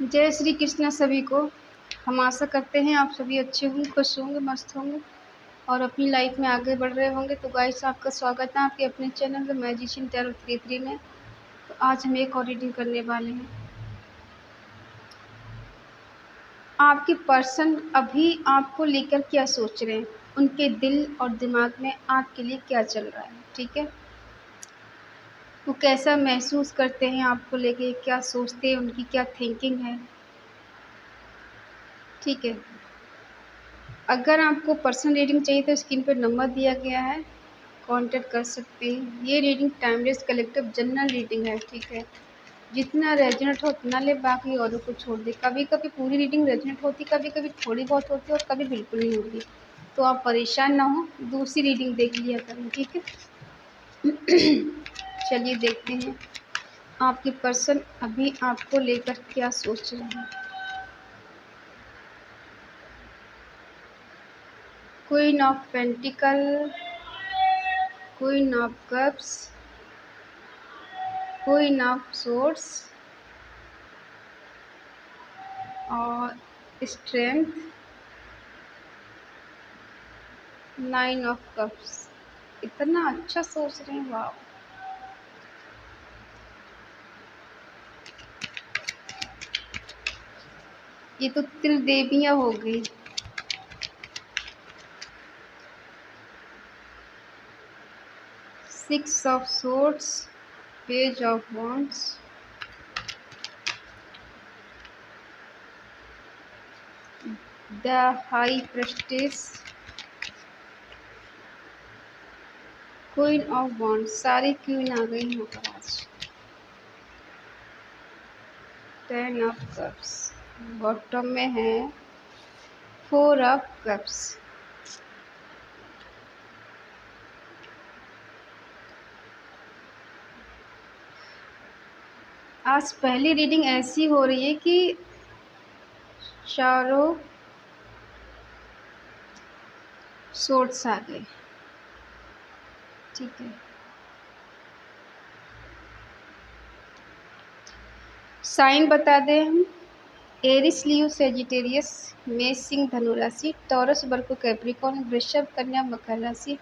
जय श्री कृष्ण सभी को। हम आशा करते हैं आप सभी अच्छे होंगे, खुश होंगे, मस्त होंगे और अपनी लाइफ में आगे बढ़ रहे होंगे। तो गाइस, आपका स्वागत है आपके अपने चैनल द मैजिशियन टैरो 33 में। तो आज हम एक और रीडिंग करने वाले हैं। आपके पर्सन अभी आपको लेकर क्या सोच रहे हैं, उनके दिल और दिमाग में आपके लिए क्या चल रहा है। ठीक है, वो कैसा महसूस करते हैं आपको लेके, क्या सोचते हैं, उनकी क्या थिंकिंग है। ठीक है, अगर आपको पर्सनल रीडिंग चाहिए तो स्क्रीन पर नंबर दिया गया है, कांटेक्ट कर सकते हैं। ये reading timeless collective general reading है। ठीक है, जितना रेजोनेट हो उतना ले, बाकी औरों को छोड़ दे। कभी कभी पूरी रीडिंग रेजोनेट होती, कभी कभी थोड़ी बहुत होती है और कभी बिल्कुल नहीं होती। तो आप परेशान ना हो, दूसरी रीडिंग देख लिया करें। ठीक है, चलिए देखते हैं आपके पर्सन अभी आपको लेकर क्या सोच रहे हैं। Queen of pentacle, queen of cups, queen of swords और स्ट्रेंथ, 9 ऑफ कप्स। इतना अच्छा सोच रहे हैं, वाह। ये तो त्रिदेवियां हो गई। Six of swords, page of wands, the high prestige, queen of wands. सारी क्वीन आ गई यहाँ पर आज। 10 ऑफ कप्स, बॉटम में है 4 ऑफ कप्स। आज पहली रीडिंग ऐसी हो रही है कि चारों सोर्ड्स आ गए। ठीक है, साइन बता दें हम। एरिस, लियो, सेजिटेरियस, मेष, सिंह, धनु राशि, टॉरस, वर्गो, कैप्रिकॉर्न, वृषभ, कन्या, मकर राशि,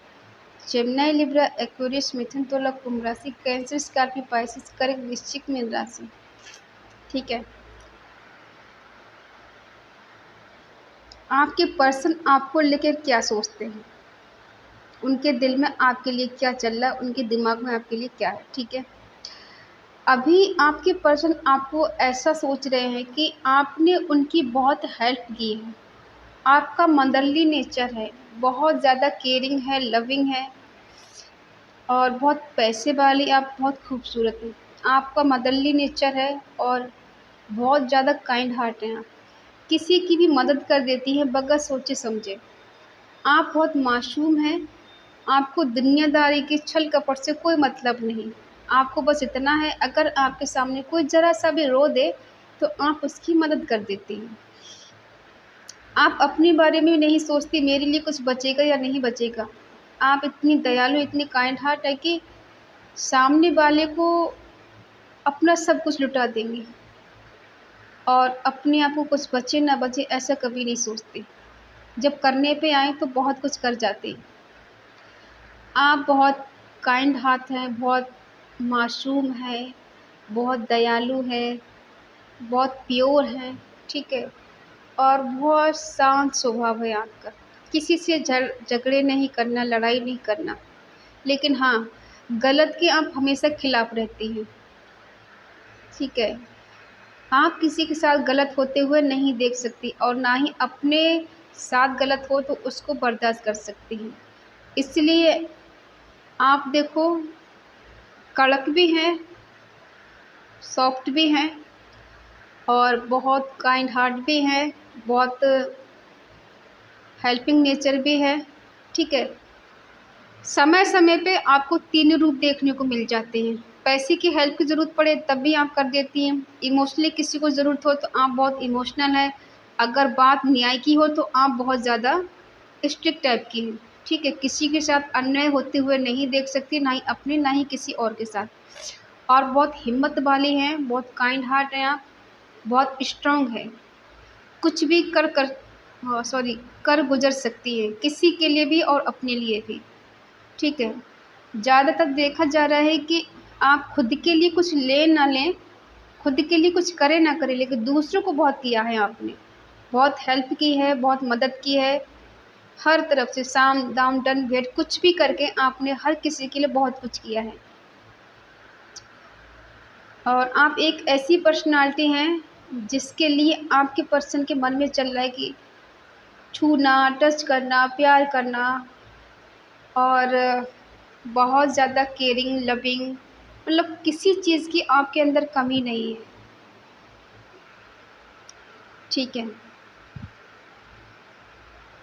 जेमिनी, लिब्रा, एक्वेरियस, मिथुन, तुला, कुंभ राशि, कैंसर, स्कॉर्पियो, पाइसिस, कर्क, वृश्चिक, मीन राशि। ठीक है, आपके पर्सन आपको लेकर क्या सोचते हैं, उनके दिल में आपके लिए क्या चल रहा है, उनके दिमाग में आपके लिए क्या है। ठीक है, अभी आपके पर्सन आपको ऐसा सोच रहे हैं कि आपने उनकी बहुत हेल्प की है। आपका मदरली नेचर है, बहुत ज़्यादा केयरिंग है, लविंग है और बहुत पैसे वाली, आप बहुत खूबसूरत हैं। आपका मदरली नेचर है और बहुत ज़्यादा काइंड हार्ट हैं आप। किसी की भी मदद कर देती हैं बगैर सोचे समझे। आप बहुत मासूम हैं, आपको दुनियादारी के छल कपट से कोई मतलब नहीं। आपको बस इतना है, अगर आपके सामने कोई ज़रा सा भी रो दे तो आप उसकी मदद कर देती हैं। आप अपने बारे में नहीं सोचती मेरे लिए कुछ बचेगा या नहीं बचेगा। आप इतनी दयालु, इतनी काइंड हार्ट है कि सामने वाले को अपना सब कुछ लुटा देंगी और अपने आप को कुछ बचे ना बचे ऐसा कभी नहीं सोचते। जब करने पे आए तो बहुत कुछ कर जाते हैं। आप बहुत काइंड हार्ट हैं, बहुत मासूम है, बहुत दयालु है, बहुत प्योर है। ठीक है, और बहुत शांत स्वभाव है आपका। किसी से झगड़े नहीं करना, लड़ाई नहीं करना, लेकिन हाँ, गलत के आप हमेशा खिलाफ रहती हैं। ठीक है, आप किसी के साथ गलत होते हुए नहीं देख सकती और ना ही अपने साथ गलत हो तो उसको बर्दाश्त कर सकती हैं। इसलिए आप देखो, कड़क भी हैं, सॉफ्ट भी हैं और बहुत काइंड हार्ट भी हैं, बहुत हेल्पिंग नेचर भी है। ठीक है, समय समय पे आपको तीन रूप देखने को मिल जाते हैं। पैसे की हेल्प की ज़रूरत पड़े तब भी आप कर देती हैं। इमोशनली किसी को ज़रूरत हो तो आप बहुत इमोशनल हैं। अगर बात न्याय की हो तो आप बहुत ज़्यादा स्ट्रिक्ट टाइप की हैं। ठीक है, किसी के साथ अन्याय होते हुए नहीं देख सकती, ना ही अपने ना ही किसी और के साथ। और बहुत हिम्मत वाली हैं, बहुत काइंड हार्ट हैं आप, बहुत स्ट्रांग है, कुछ भी कर गुजर सकती है, किसी के लिए भी और अपने लिए भी। ठीक है, ज़्यादातर देखा जा रहा है कि आप खुद के लिए कुछ ले ना लें, खुद के लिए कुछ करें ना करें, लेकिन दूसरों को बहुत किया है आपने, बहुत हेल्प की है, बहुत मदद की है, हर तरफ से साम दाम दंड भेंट कुछ भी करके आपने हर किसी के लिए बहुत कुछ किया है। और आप एक ऐसी पर्सनालिटी हैं जिसके लिए आपके पर्सन के मन में चल रहा है कि छूना, टच करना, प्यार करना, और बहुत ज़्यादा केयरिंग, लविंग, मतलब किसी चीज़ की आपके अंदर कमी नहीं है। ठीक है,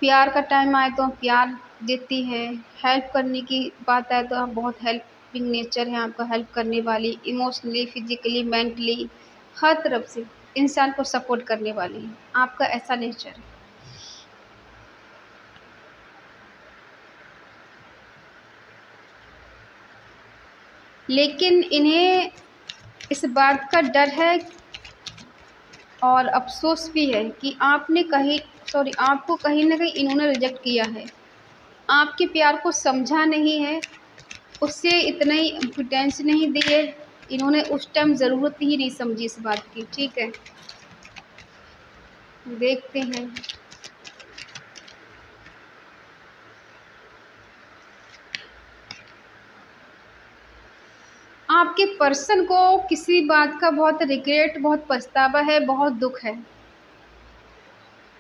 प्यार का टाइम आए तो आप प्यार देती हैं, हेल्प करने की बात आए तो आप बहुत हेल्पिंग नेचर है आपका, हेल्प करने वाली, इमोशनली, फिजिकली, मेंटली, हर तरफ से इंसान को सपोर्ट करने वाली है, आपका ऐसा नेचर है। लेकिन इन्हें इस बात का डर है और अफ़सोस भी है कि आपको कहीं न कहीं इन्होंने रिजेक्ट किया है। आपके प्यार को समझा नहीं है, उससे इतना ही इम्पोर्टेंस नहीं दी है, इन्होंने उस टाइम ज़रूरत ही नहीं समझी इस बात की। ठीक है, देखते हैं। आपके पर्सन को किसी बात का बहुत रिग्रेट, बहुत पछतावा है, बहुत दुःख है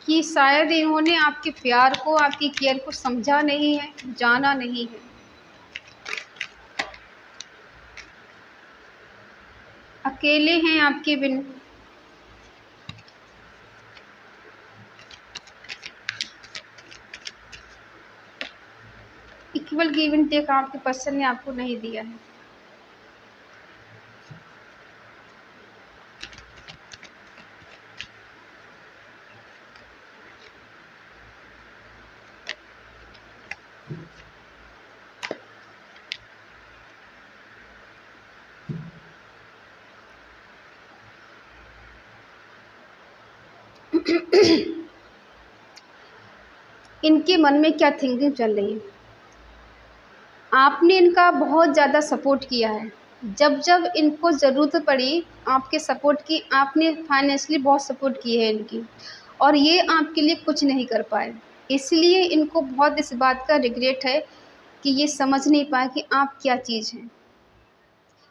कि शायद इन्होंने आपके प्यार को, आपकी केयर को समझा नहीं है, जाना नहीं है। अकेले हैं आपके बिन। इक्वल गिव एंड टेक आपके पर्सन ने आपको नहीं दिया है। इनके मन में क्या थिंकिंग चल रही है? आपने इनका बहुत ज़्यादा सपोर्ट किया है, जब जब इनको ज़रूरत पड़ी आपके सपोर्ट की, आपने फाइनेंशियली बहुत सपोर्ट की है इनकी, और ये आपके लिए कुछ नहीं कर पाए। इसलिए इनको बहुत इस बात का रिग्रेट है कि ये समझ नहीं पाए कि आप क्या चीज़ हैं।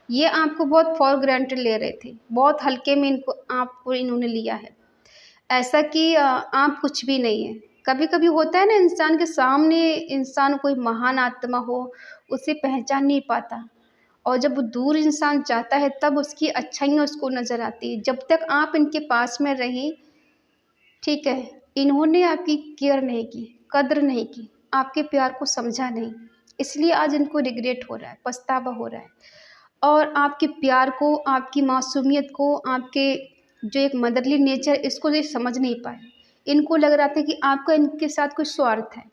ये आपको बहुत फॉर ग्रांटेड ले रहे थे, बहुत हल्के में आपको इन्होंने लिया है, ऐसा कि आप कुछ भी नहीं हैं। कभी-कभी होता है ना, इंसान के सामने इंसान कोई महान आत्मा हो, उसे पहचान नहीं पाता, और जब वो दूर इंसान जाता है तब उसकी अच्छाइयाँ उसको नज़र आती है। जब तक आप इनके पास में रहीं, ठीक है, इन्होंने आपकी केयर नहीं की, कद्र नहीं की, आपके प्यार को समझा नहीं, इसलिए आज इनको रिग्रेट हो रहा है, पछतावा हो रहा है। और आपके प्यार को, आपकी मासूमियत को, आपके जो एक मदरली नेचर, इसको ये समझ नहीं पाए। इनको लग रहा था कि आपका इनके साथ कोई स्वार्थ है।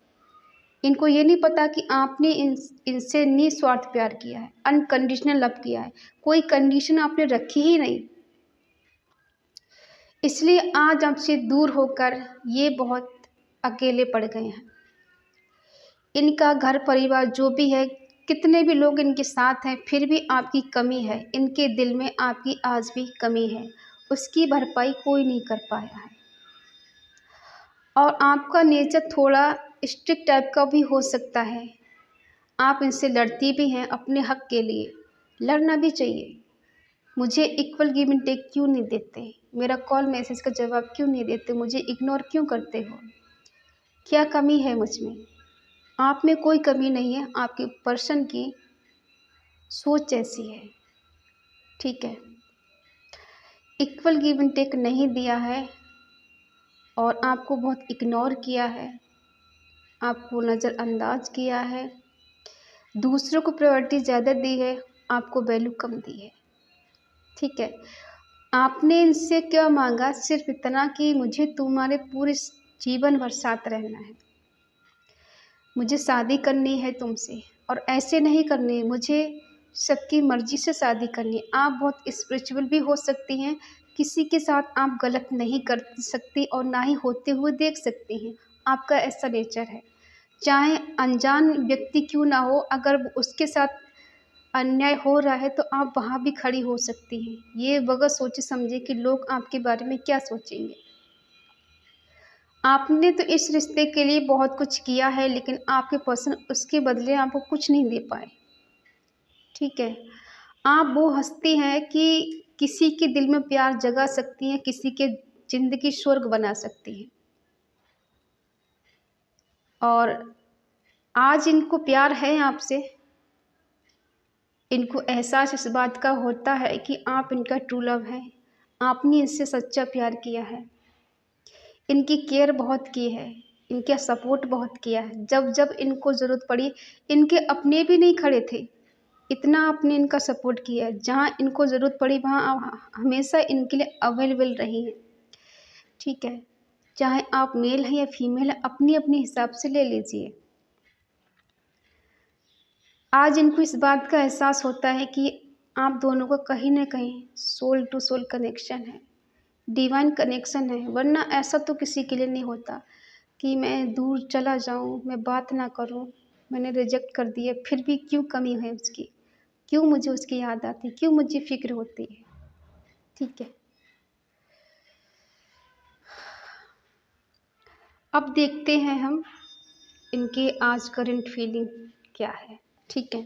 इनको ये नहीं पता कि आपने इनसे निस्वार्थ प्यार किया है, अनकंडीशनल लव किया है, कोई कंडीशन आपने रखी ही नहीं। इसलिए आज आपसे दूर होकर ये बहुत अकेले पड़ गए हैं। इनका घर परिवार जो भी है, कितने भी लोग इनके साथ हैं, फिर भी आपकी कमी है, इनके दिल में आपकी आज भी कमी है, उसकी भरपाई कोई नहीं कर पाया है। और आपका नेचर थोड़ा स्ट्रिक्ट टाइप का भी हो सकता है, आप इनसे लड़ती भी हैं अपने हक के लिए, लड़ना भी चाहिए। मुझे इक्वल गिव एंड टेक क्यों नहीं देते, मेरा कॉल मैसेज का जवाब क्यों नहीं देते, मुझे इग्नोर क्यों करते हो, क्या कमी है मुझ में? आप में कोई कमी नहीं है, आपके पर्सन की सोच ऐसी है। ठीक है, इक्वल गिव एंड टेक नहीं दिया है और आपको बहुत इग्नोर किया है, आपको नज़रअंदाज किया है, दूसरों को प्रायोरिटी ज़्यादा दी है, आपको वैल्यू कम दी है। ठीक है, आपने इनसे क्या मांगा? सिर्फ इतना कि मुझे तुम्हारे पूरे जीवन भर साथ रहना है, मुझे शादी करनी है तुमसे, और ऐसे नहीं करनी है, मुझे सबकी मर्ज़ी से शादी करनी है। आप बहुत स्पिरिचुअल भी हो सकती हैं किसी के साथ आप गलत नहीं कर सकते और ना ही होते हुए देख सकते हैं। आपका ऐसा नेचर है। चाहे अनजान व्यक्ति क्यों ना हो, अगर उसके साथ अन्याय हो रहा है तो आप वहाँ भी खड़ी हो सकती हैं। ये बगैर सोचे समझे कि लोग आपके बारे में क्या सोचेंगे। आपने तो इस रिश्ते के लिए बहुत कुछ किया है, लेकिन आपके पर्सन उसके बदले आपको कुछ नहीं दे पाए। ठीक है, आप वो हस्ती हैं कि किसी के दिल में प्यार जगा सकती हैं, किसी के जिंदगी स्वर्ग बना सकती हैं। और आज इनको प्यार है आपसे, इनको एहसास इस बात का होता है कि आप इनका ट्रू लव है, आपने इनसे सच्चा प्यार किया है, इनकी केयर बहुत की है, इनका सपोर्ट बहुत किया है। जब जब इनको ज़रूरत पड़ी, इनके अपने भी नहीं खड़े थे, इतना आपने इनका सपोर्ट किया है। जहाँ इनको ज़रूरत पड़ी वहाँ आप हमेशा इनके लिए अवेलेबल रही हैं। ठीक है, चाहे आप मेल हैं या फीमेल हैं, अपनी अपने हिसाब से ले लीजिए। आज इनको इस बात का एहसास होता है कि आप दोनों का कहीं ना कहीं सोल टू सोल कनेक्शन है, डिवाइन कनेक्शन है। वरना ऐसा तो किसी के लिए नहीं होता कि मैं दूर चला जाऊं, मैं बात ना करूं, मैंने रिजेक्ट कर दिया, फिर भी क्यों कमी है उसकी, क्यों मुझे उसकी याद आती, क्यों मुझे फिक्र होती है। ठीक है, अब देखते हैं हम इनके आज करंट फीलिंग क्या है। ठीक है,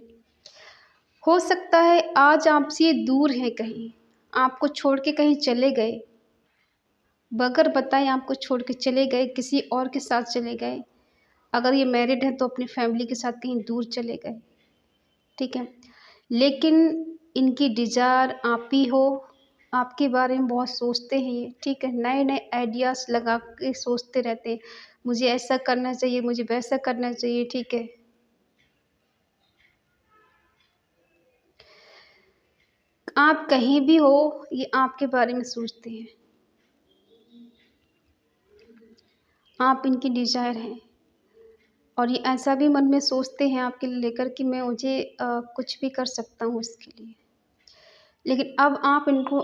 हो सकता है आज आपसे दूर है, कहीं आपको छोड़ के कहीं चले गए, बगैर बताए आपको छोड़ के चले गए, किसी और के साथ चले गए। अगर ये मैरिड है तो अपनी फैमिली के साथ कहीं दूर चले गए। ठीक है, लेकिन इनकी डिज़ायर आप ही हो, आपके बारे में बहुत सोचते हैं ये। ठीक है, नए नए आइडियाज़ लगा के सोचते रहते हैं, मुझे ऐसा करना चाहिए, मुझे वैसा करना चाहिए। ठीक है, आप कहीं भी हो, ये आपके बारे में सोचते हैं, आप इनकी डिज़ायर हैं। और ये ऐसा भी मन में सोचते हैं आपके लिए लेकर कि मैं मुझे कुछ भी कर सकता हूँ उसके लिए। लेकिन अब आप इनको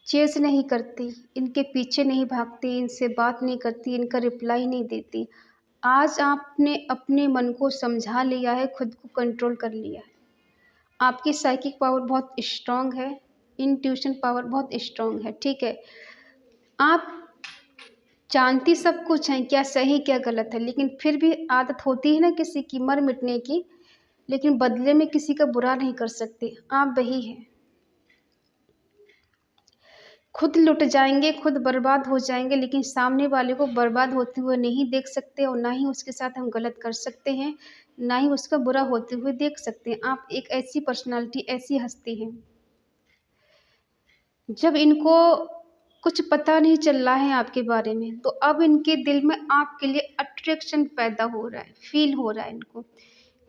चेज़ नहीं करती, इनके पीछे नहीं भागती, इनसे बात नहीं करती, इनका रिप्लाई नहीं देती। आज आपने अपने मन को समझा लिया है, खुद को कंट्रोल कर लिया है। आपकी साइकिक पावर बहुत स्ट्रॉन्ग है, इंट्यूशन पावर बहुत स्ट्रॉन्ग है। ठीक है, आप जानती सब कुछ हैं, क्या सही क्या गलत है, लेकिन फिर भी आदत होती है ना किसी की मर मिटने की, लेकिन बदले में किसी का बुरा नहीं कर सकते। आप वही हैं, खुद लुट जाएंगे, खुद बर्बाद हो जाएंगे, लेकिन सामने वाले को बर्बाद होते हुए नहीं देख सकते, और ना ही उसके साथ हम गलत कर सकते हैं, ना ही उसका बुरा होते हुए देख सकते हैं। आप एक ऐसी पर्सनालिटी, ऐसी हस्ती हैं। जब इनको कुछ पता नहीं चल रहा है आपके बारे में, तो अब इनके दिल में आपके लिए अट्रैक्शन पैदा हो रहा है, फील हो रहा है इनको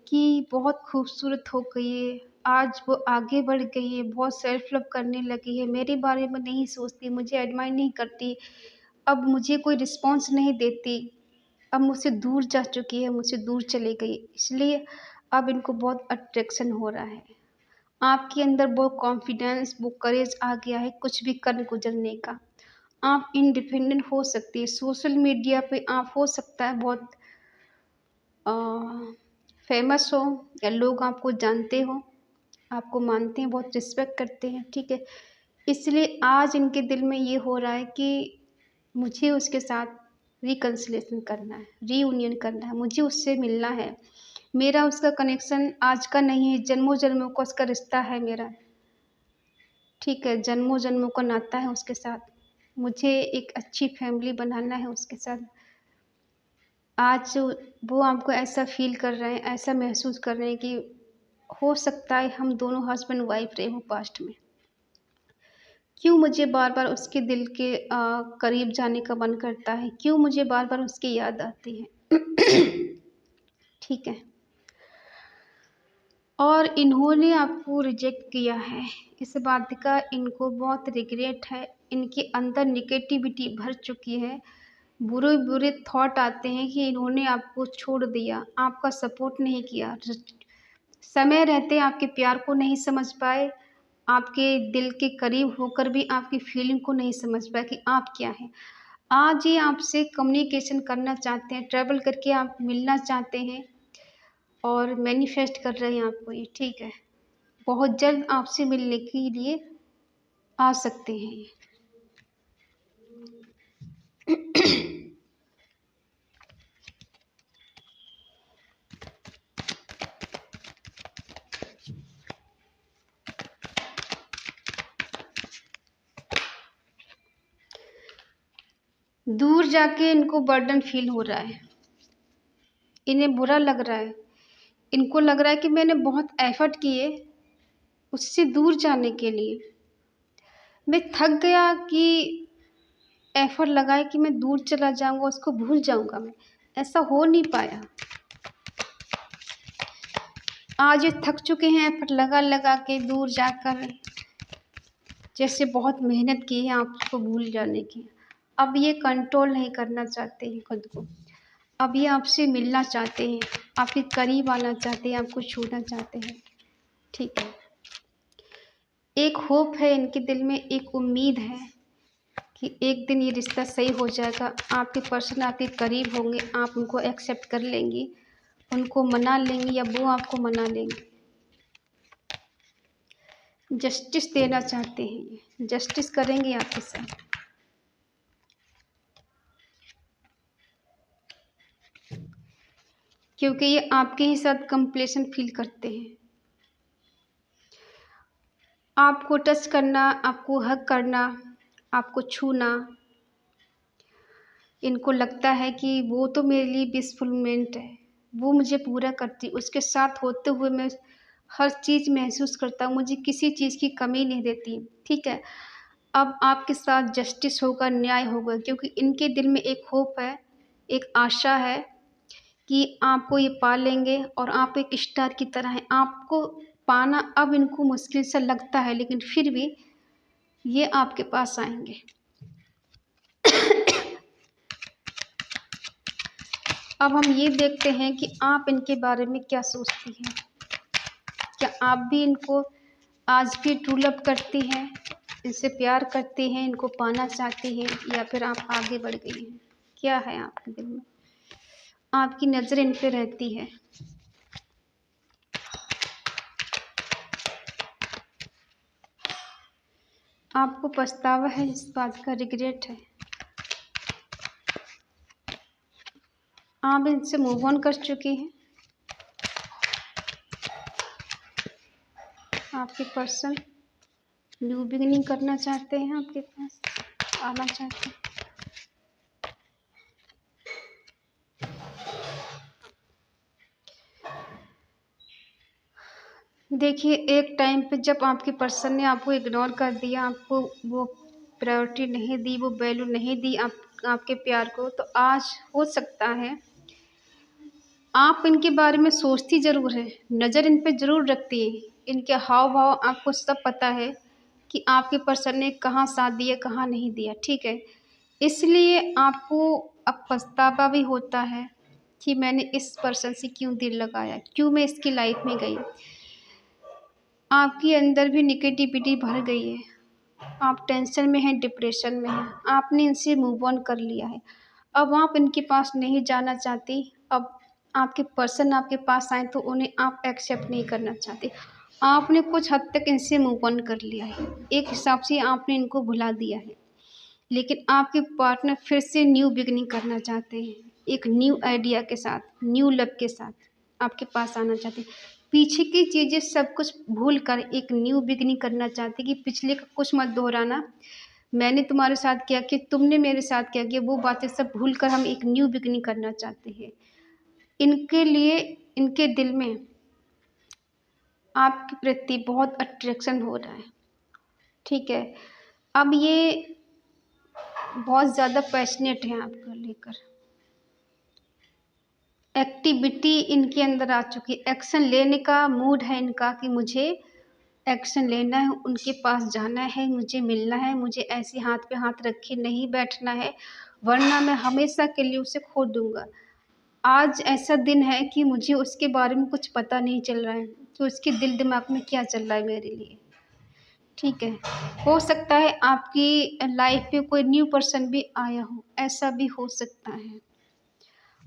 कि बहुत खूबसूरत हो गई है, आज वो आगे बढ़ गई है, बहुत सेल्फ लव करने लगी है, मेरे बारे में नहीं सोचती, मुझे एडमायर नहीं करती, अब मुझे कोई रिस्पॉन्स नहीं देती, अब मुझसे दूर जा चुकी है, मुझसे दूर चली गई। इसलिए अब इनको बहुत अट्रैक्शन हो रहा है। आपके अंदर वो कॉन्फिडेंस, वो करेज आ गया है कुछ भी कर गुजरने का। आप इंडिपेंडेंट हो सकती है। सोशल मीडिया पे आप हो सकता है बहुत फेमस हो, या लोग आपको जानते हो, आपको मानते हैं, बहुत रिस्पेक्ट करते हैं। ठीक है, इसलिए आज इनके दिल में ये हो रहा है कि मुझे उसके साथ रिकन्सिलेशन करना है, रीयूनियन करना है, मुझे उससे मिलना है। मेरा उसका कनेक्शन आज का नहीं है, जन्मों जन्मों का उसका रिश्ता है मेरा। ठीक है, जन्मों जन्मों का नाता है उसके साथ, मुझे एक अच्छी फैमिली बनाना है उसके साथ। आज वो आपको ऐसा फील कर रहे हैं, ऐसा महसूस कर रहे हैं कि हो सकता है हम दोनों हस्बैंड वाइफ रहे हों पास्ट में। क्यों मुझे बार बार उसके दिल के करीब जाने का मन करता है, क्यों मुझे बार बार उसकी याद आती है। ठीक है, और इन्होंने आपको रिजेक्ट किया है, इस बात का इनको बहुत रिग्रेट है। इनके अंदर निगेटिविटी भर चुकी है, बुरे बुरे थॉट आते हैं कि इन्होंने आपको छोड़ दिया, आपका सपोर्ट नहीं किया, समय रहते आपके प्यार को नहीं समझ पाए, आपके दिल के करीब होकर भी आपकी फीलिंग को नहीं समझ पाया कि आप क्या हैं। आज ये आपसे कम्युनिकेशन करना चाहते हैं, ट्रैवल करके आप मिलना चाहते हैं और मैनिफेस्ट कर रहे हैं आपको ये, ठीक है। बहुत जल्द आपसे मिलने के लिए आ सकते हैं ये। दूर जाके इनको बर्डन फील हो रहा है, इन्हें बुरा लग रहा है, इनको लग रहा है कि मैंने बहुत एफर्ट किए उससे दूर जाने के लिए, मैं थक गया कि एफर्ट लगाए कि मैं दूर चला जाऊंगा, उसको भूल जाऊंगा, मैं ऐसा हो नहीं पाया। आज ये थक चुके हैं एफर्ट लगा लगा के दूर जाकर, जैसे बहुत मेहनत की है आपको भूल जाने की। अब ये कंट्रोल नहीं करना चाहते हैं खुद को, अब ये आपसे मिलना चाहते हैं, आपके करीब आना चाहते हैं, आपको छूना चाहते हैं, ठीक है। एक होप है इनके दिल में, एक उम्मीद है कि एक दिन ये रिश्ता सही हो जाएगा, आपके पर्सन आपके करीब होंगे, आप उनको एक्सेप्ट कर लेंगी, उनको मना लेंगी या वो आपको मना लेंगे। जस्टिस देना चाहते हैं ये, जस्टिस करेंगे आपके साथ। क्योंकि ये आपके ही साथ कंप्लेशन फील करते हैं। आपको टच करना, आपको हग करना, आपको छूना, इनको लगता है कि वो तो मेरे लिए विशफुलमेंट है, वो मुझे पूरा करती, उसके साथ होते हुए मैं हर चीज़ महसूस करता हूँ, मुझे किसी चीज़ की कमी नहीं देती, ठीक है। अब आपके साथ जस्टिस होगा, न्याय होगा, क्योंकि इनके दिल में एक होप है, एक आशा है कि आपको ये पा लेंगे और आप एक स्टार की तरह हैं। आपको पाना अब इनको मुश्किल सा लगता है, लेकिन फिर भी ये आपके पास आएंगे। अब हम ये देखते हैं कि आप इनके बारे में क्या सोचती हैं। क्या आप भी इनको आज भी ट्रू लव करती हैं, इनसे प्यार करती हैं, इनको पाना चाहती हैं, या फिर आप आगे बढ़ गई हैं? क्या है आपके दिल में? आपकी नज़र इन पे रहती है। आपको पछतावा है, इस बात का रिग्रेट है। आप इनसे मूव ऑन कर चुके हैं। आपके पर्सन न्यू बिगिनिंग करना चाहते हैं, आपके पास आना चाहते हैं। देखिए, एक टाइम पे जब आपके पर्सन ने आपको इग्नोर कर दिया, आपको वो प्रायोरिटी नहीं दी, वो वैल्यू नहीं दी आपके प्यार को, तो आज हो सकता है आप इनके बारे में सोचती ज़रूर है, नज़र इन पे ज़रूर रखती है, इनके हाव भाव आपको सब पता है कि आपके पर्सन ने कहाँ साथ दिया, कहाँ नहीं दिया, ठीक है। इसलिए आपको अब पछतावा भी होता है कि मैंने इस पर्सन से क्यों दिल लगाया, क्यों मैं इसकी लाइफ में गई। आपके अंदर भी निगेटिविटी भर गई है, आप टेंशन में हैं, डिप्रेशन में हैं, आपने इनसे मूव ऑन कर लिया है, अब आप इनके पास नहीं जाना चाहती। अब आपके पर्सन आपके पास आए तो उन्हें आप एक्सेप्ट नहीं करना चाहते, आपने कुछ हद तक इनसे मूव ऑन कर लिया है, एक हिसाब से आपने इनको भुला दिया है, लेकिन आपके पार्टनर फिर से न्यू बिगनिंग करना चाहते हैं, एक न्यू आइडिया के साथ, न्यू लव के साथ आपके पास आना चाहते हैं। पीछे की चीज़ें सब कुछ भूल कर एक न्यू बिगनिंग करना चाहते हैं कि पिछले का कुछ मत दोहराना, मैंने तुम्हारे साथ क्या किया, तुमने मेरे साथ क्या किया, वो बातें सब भूल कर हम एक न्यू बिगनिंग करना चाहते हैं। इनके लिए, इनके दिल में आपके प्रति बहुत अट्रैक्शन हो रहा है, ठीक है। अब ये बहुत ज़्यादा पैशनेट हैं आपको लेकर, एक्टिविटी इनके अंदर आ चुकी है, एक्शन लेने का मूड है इनका कि मुझे एक्शन लेना है, उनके पास जाना है, मुझे मिलना है, मुझे ऐसे हाथ पे हाथ रखे नहीं बैठना है, वरना मैं हमेशा के लिए उसे खो दूंगा। आज ऐसा दिन है कि मुझे उसके बारे में कुछ पता नहीं चल रहा है कि उसके दिल दिमाग में क्या चल रहा है मेरे लिए, ठीक है। हो सकता है आपकी लाइफ में कोई न्यू पर्सन भी आया हो, ऐसा भी हो सकता है।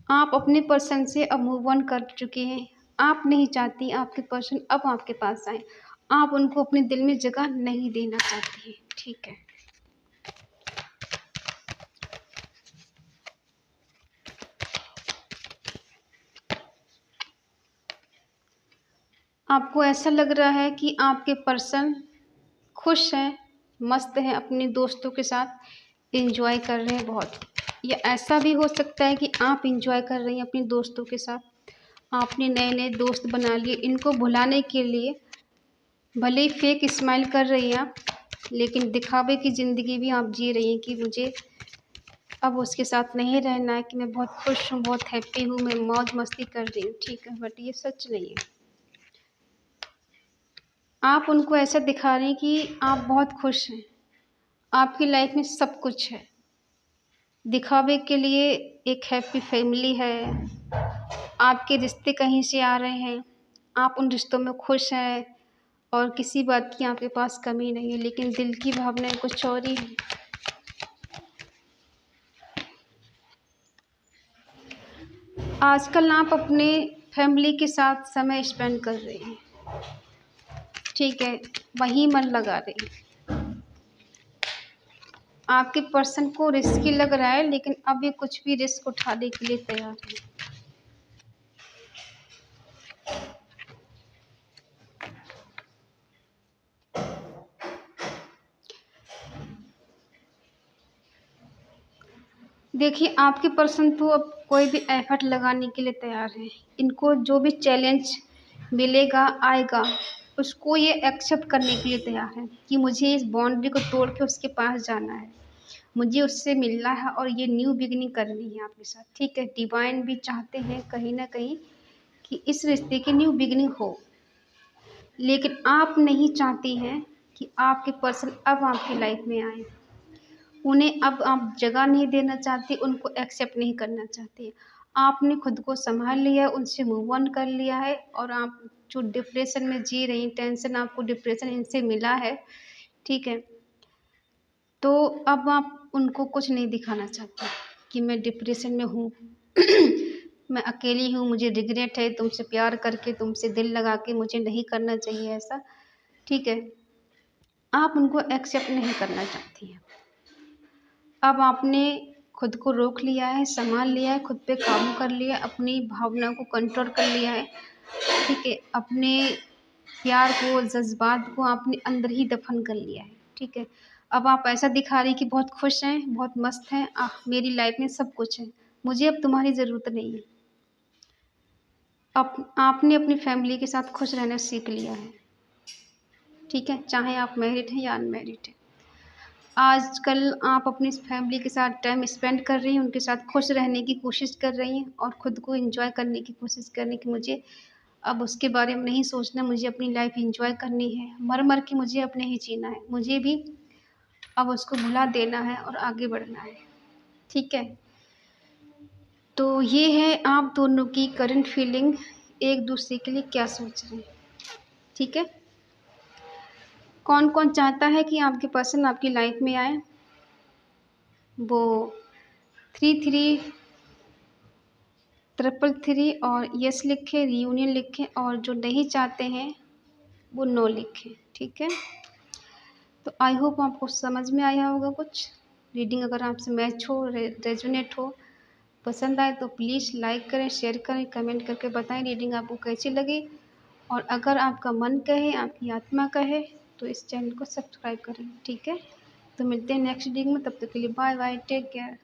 आप अपने पर्सन से अब मूव ऑन कर चुके हैं। आप नहीं चाहती आपके पर्सन अब आपके पास आए। आप उनको अपने दिल में जगह नहीं देना चाहती हैं, ठीक है। आपको ऐसा लग रहा है कि आपके पर्सन खुश हैं, मस्त हैं, अपने दोस्तों के साथ एंजॉय कर रहे हैं बहुत। या ऐसा भी हो सकता है कि आप एंजॉय कर रही हैं अपने दोस्तों के साथ। आपने नए नए दोस्त बना लिए, इनको भुलाने के लिए भले ही फेक स्माइल कर रही हैं आप, लेकिन दिखावे की ज़िंदगी भी आप जी रही हैं कि मुझे अब उसके साथ नहीं रहना है, कि मैं बहुत खुश हूँ, बहुत हैप्पी हूँ, मैं मौज मस्ती कर रही हूँ, ठीक है। बट ये सच नहीं है। आप उनको ऐसा दिखा रही हैं कि आप बहुत खुश हैं, आपकी लाइफ में सब कुछ है। दिखावे के लिए एक हैप्पी फैमिली है, आपके रिश्ते कहीं से आ रहे हैं, आप उन रिश्तों में खुश हैं और किसी बात की आपके पास कमी नहीं है, लेकिन दिल की भावनाएं कुछ और ही हैं। आजकल आप अपने फैमिली के साथ समय स्पेंड कर रहे हैं, ठीक है, वहीं मन लगा रहे हैं। आपके पर्सन को रिस्की लग रहा है, लेकिन अब ये कुछ भी रिस्क उठाने के लिए तैयार है। देखिए, आपके पर्सन तो अब कोई भी एफर्ट लगाने के लिए तैयार है। इनको जो भी चैलेंज मिलेगा, आएगा, उसको ये एक्सेप्ट करने के लिए तैयार है कि मुझे इस बाउंड्री को तोड़ के उसके पास जाना है, मुझे उससे मिलना है और ये न्यू बिगिनिंग करनी है आपके साथ, ठीक है। डिवाइन भी चाहते हैं कहीं न कहीं कि इस रिश्ते की न्यू बिगिनिंग हो, लेकिन आप नहीं चाहती हैं कि आपके पर्सन अब आपकी लाइफ में आए। उन्हें अब आप जगह नहीं देना चाहती, उनको एक्सेप्ट नहीं करना चाहती। आपने खुद को सँभाल लिया है, उनसे मूव ऑन कर लिया है और आप जो डिप्रेशन में जी रही हैं, टेंशन आपको डिप्रेशन इनसे मिला है, ठीक है। तो अब आप उनको कुछ नहीं दिखाना चाहती कि मैं डिप्रेशन में हूँ, मैं अकेली हूँ, मुझे रिग्रेट है तुमसे प्यार करके, तुमसे दिल लगा के मुझे नहीं करना चाहिए ऐसा, ठीक है। आप उनको एक्सेप्ट नहीं करना चाहती हैं। अब आपने खुद को रोक लिया है, सँभाल लिया है, खुद पे काबू कर लिया है, अपनी भावनाओं को कंट्रोल कर लिया है, ठीक है। अपने प्यार को, जज़्बात को आपने अंदर ही दफ़न कर लिया है, ठीक है। अब आप ऐसा दिखा रही कि बहुत खुश हैं, बहुत मस्त हैं, मेरी लाइफ़ में सब कुछ है, मुझे अब तुम्हारी ज़रूरत नहीं है। आपने अपनी फैमिली के साथ खुश रहना सीख लिया है, ठीक है, चाहे आप मैरिड हैं या अनमैरिड हैं। आजकल आप अपनी फैमिली के साथ टाइम स्पेंड कर रही हैं, उनके साथ खुश रहने की कोशिश कर रही हैं और खुद को एंजॉय करने की कोशिश कर रही हैं कि मुझे अब उसके बारे में नहीं सोचना, मुझे अपनी लाइफ एंजॉय करनी है, मर मर के मुझे अब नहीं जीना है, मुझे भी अब उसको भुला देना है और आगे बढ़ना है, ठीक है। तो ये है आप दोनों की करंट फीलिंग, एक दूसरे के लिए क्या सोच रहे हैं, ठीक है। कौन कौन चाहता है कि आपके पर्सन आपकी लाइफ में आए, वो 3333 और यस लिखें, रियूनियन लिखें, और जो नहीं चाहते हैं वो नो लिखें, ठीक है। तो आई होप आपको समझ में आया होगा कुछ। रीडिंग अगर आपसे मैच हो, रेजोनेट हो, पसंद आए तो प्लीज़ लाइक करें, शेयर करें, कमेंट करके बताएं रीडिंग आपको कैसी लगी। और अगर आपका मन कहे, आपकी आत्मा कहे, तो इस चैनल को सब्सक्राइब करें, ठीक है। तो मिलते हैं नेक्स्ट रीडिंग में, तब तक के लिए बाय बाय, टेक केयर।